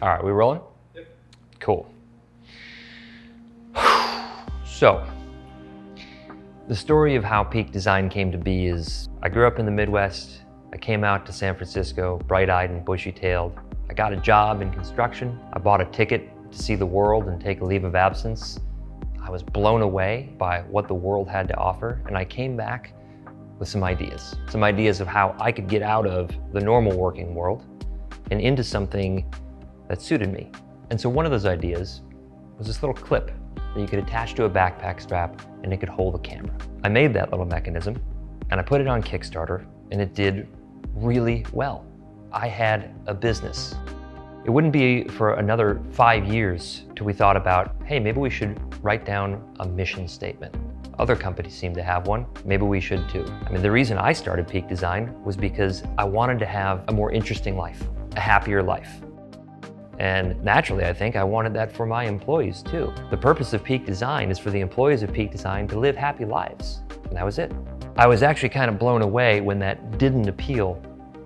All right, we rolling? Yep. Cool. So, the story of how Peak Design came to be is I grew up in the Midwest. I came out to San Francisco, bright-eyed and bushy-tailed. I got a job in construction. I bought a ticket to see the world and take a leave of absence. I was blown away by what the world had to offer, and I came back with some ideas of how I could get out of the normal working world and into something that suited me. And so one of those ideas was this little clip that you could attach to a backpack strap and it could hold a camera. I made that little mechanism and I put it on Kickstarter and it did really well. I had a business. It wouldn't be for another 5 years till we thought about, hey, maybe we should write down a mission statement. Other companies seem to have one. Maybe we should too. I mean, the reason I started Peak Design was because I wanted to have a more interesting life, a happier life. And naturally, I think I wanted that for my employees too. The purpose of Peak Design is for the employees of Peak Design to live happy lives. And that was it. I was actually kind of blown away when that didn't appeal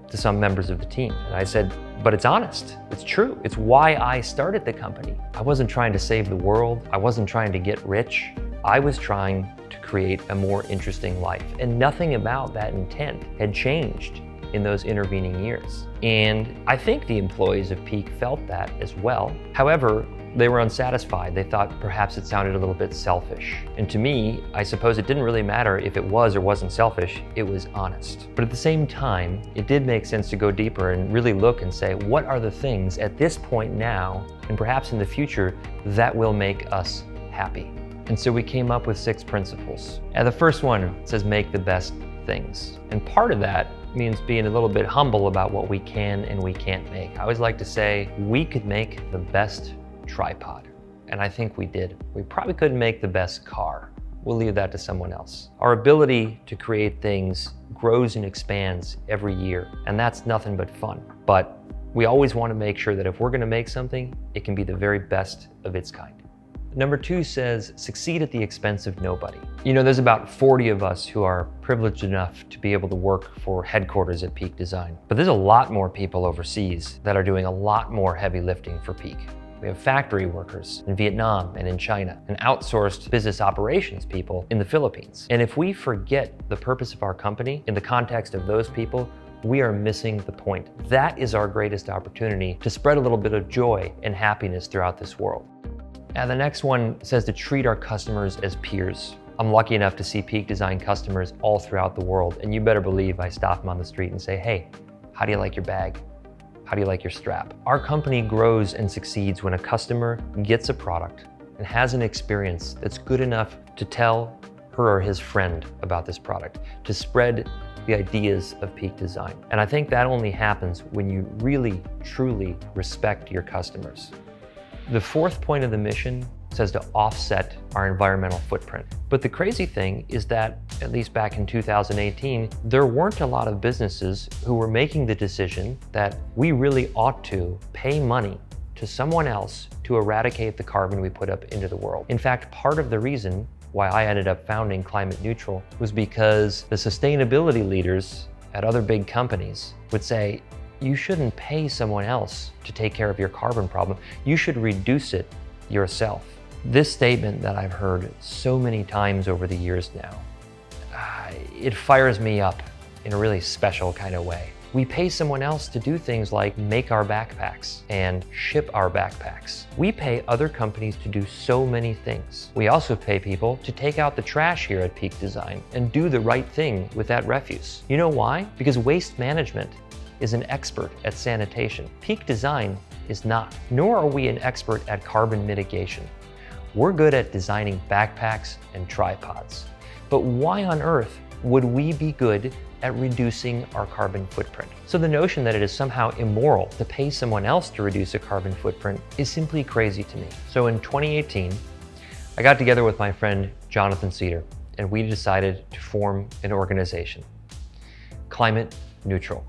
to some members of the team. And I said, but it's honest, it's true. It's why I started the company. I wasn't trying to save the world. I wasn't trying to get rich. I was trying to create a more interesting life. And nothing about that intent had changed in those intervening years. And I think the employees of Peak felt that as well. However, they were unsatisfied. They thought perhaps it sounded a little bit selfish. And to me, I suppose it didn't really matter if it was or wasn't selfish, it was honest. But at the same time, it did make sense to go deeper and really look and say, what are the things at this point now, and perhaps in the future, that will make us happy? And so we came up with 6 principles. And the first one says, make the best things. And part of that means being a little bit humble about what we can and we can't make. I always like to say, we could make the best tripod. And I think we did. We probably couldn't make the best car. We'll leave that to someone else. Our ability to create things grows and expands every year, and that's nothing but fun. But we always want to make sure that if we're going to make something, it can be the very best of its kind. Number 2 says, succeed at the expense of nobody. You know, there's about 40 of us who are privileged enough to be able to work for headquarters at Peak Design. But there's a lot more people overseas that are doing a lot more heavy lifting for Peak. We have factory workers in Vietnam and in China, and outsourced business operations people in the Philippines. And if we forget the purpose of our company in the context of those people, we are missing the point. That is our greatest opportunity to spread a little bit of joy and happiness throughout this world. Now, the next one says to treat our customers as peers. I'm lucky enough to see Peak Design customers all throughout the world, and you better believe I stop them on the street and say, hey, how do you like your bag? How do you like your strap? Our company grows and succeeds when a customer gets a product and has an experience that's good enough to tell her or his friend about this product, to spread the ideas of Peak Design. And I think that only happens when you really, truly respect your customers. The 4th point of the mission says to offset our environmental footprint. But the crazy thing is that, at least back in 2018, there weren't a lot of businesses who were making the decision that we really ought to pay money to someone else to eradicate the carbon we put up into the world. In fact, part of the reason why I ended up founding Climate Neutral was because the sustainability leaders at other big companies would say, you shouldn't pay someone else to take care of your carbon problem. You should reduce it yourself. This statement that I've heard so many times over the years now, it fires me up in a really special kind of way. We pay someone else to do things like make our backpacks and ship our backpacks. We pay other companies to do so many things. We also pay people to take out the trash here at Peak Design and do the right thing with that refuse. You know why? Because waste management is an expert at sanitation. Peak Design is not, nor are we an expert at carbon mitigation. We're good at designing backpacks and tripods. But why on earth would we be good at reducing our carbon footprint? So the notion that it is somehow immoral to pay someone else to reduce a carbon footprint is simply crazy to me. So in 2018, I got together with my friend Jonathan Cedar, and we decided to form an organization, Climate Neutral.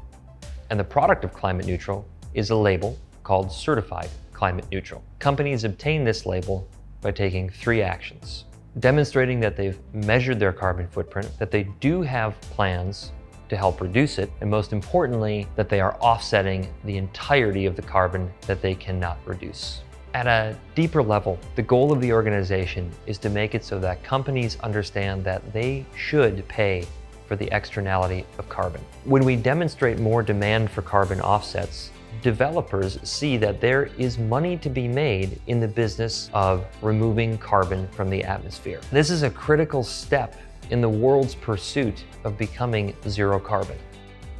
And the product of Climate Neutral is a label called Certified Climate Neutral. Companies obtain this label by taking 3 actions: demonstrating that they've measured their carbon footprint, that they do have plans to help reduce it, and most importantly, that they are offsetting the entirety of the carbon that they cannot reduce. At a deeper level, the goal of the organization is to make it so that companies understand that they should pay for the externality of carbon. When we demonstrate more demand for carbon offsets, developers see that there is money to be made in the business of removing carbon from the atmosphere. This is a critical step in the world's pursuit of becoming zero carbon.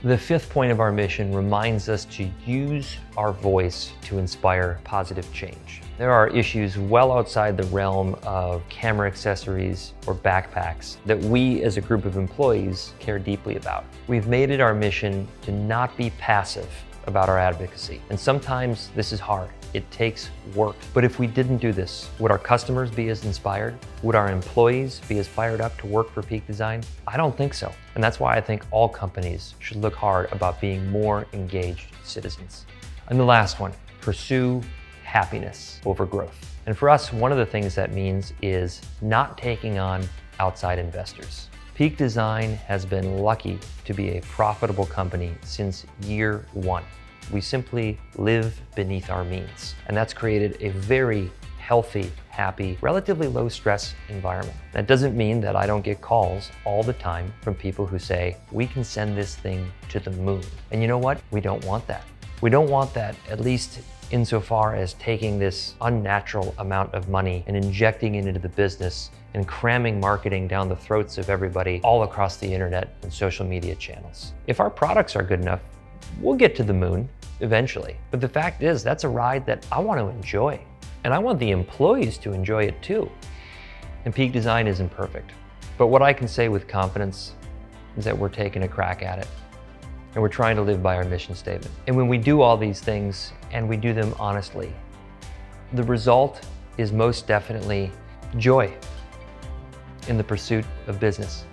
The fifth point of our mission reminds us to use our voice to inspire positive change. There are issues well outside the realm of camera accessories or backpacks that we as a group of employees care deeply about. We've made it our mission to not be passive about our advocacy. And sometimes this is hard. It takes work. But if we didn't do this, would our customers be as inspired? Would our employees be as fired up to work for Peak Design? I don't think so. And that's why I think all companies should look hard about being more engaged citizens. And the last one, pursue happiness over growth. And for us, one of the things that means is not taking on outside investors. Peak Design has been lucky to be a profitable company since year one. We simply live beneath our means, and that's created a very healthy, happy, relatively low stress environment. That doesn't mean that I don't get calls all the time from people who say, we can send this thing to the moon. And you know what? We don't want that. We don't want that, at least insofar as taking this unnatural amount of money and injecting it into the business and cramming marketing down the throats of everybody all across the internet and social media channels. If our products are good enough, we'll get to the moon eventually. But the fact is, that's a ride that I want to enjoy. And I want the employees to enjoy it too. And Peak Design isn't perfect. But what I can say with confidence is that we're taking a crack at it. And we're trying to live by our mission statement. And when we do all these things, and we do them honestly, the result is most definitely joy in the pursuit of business.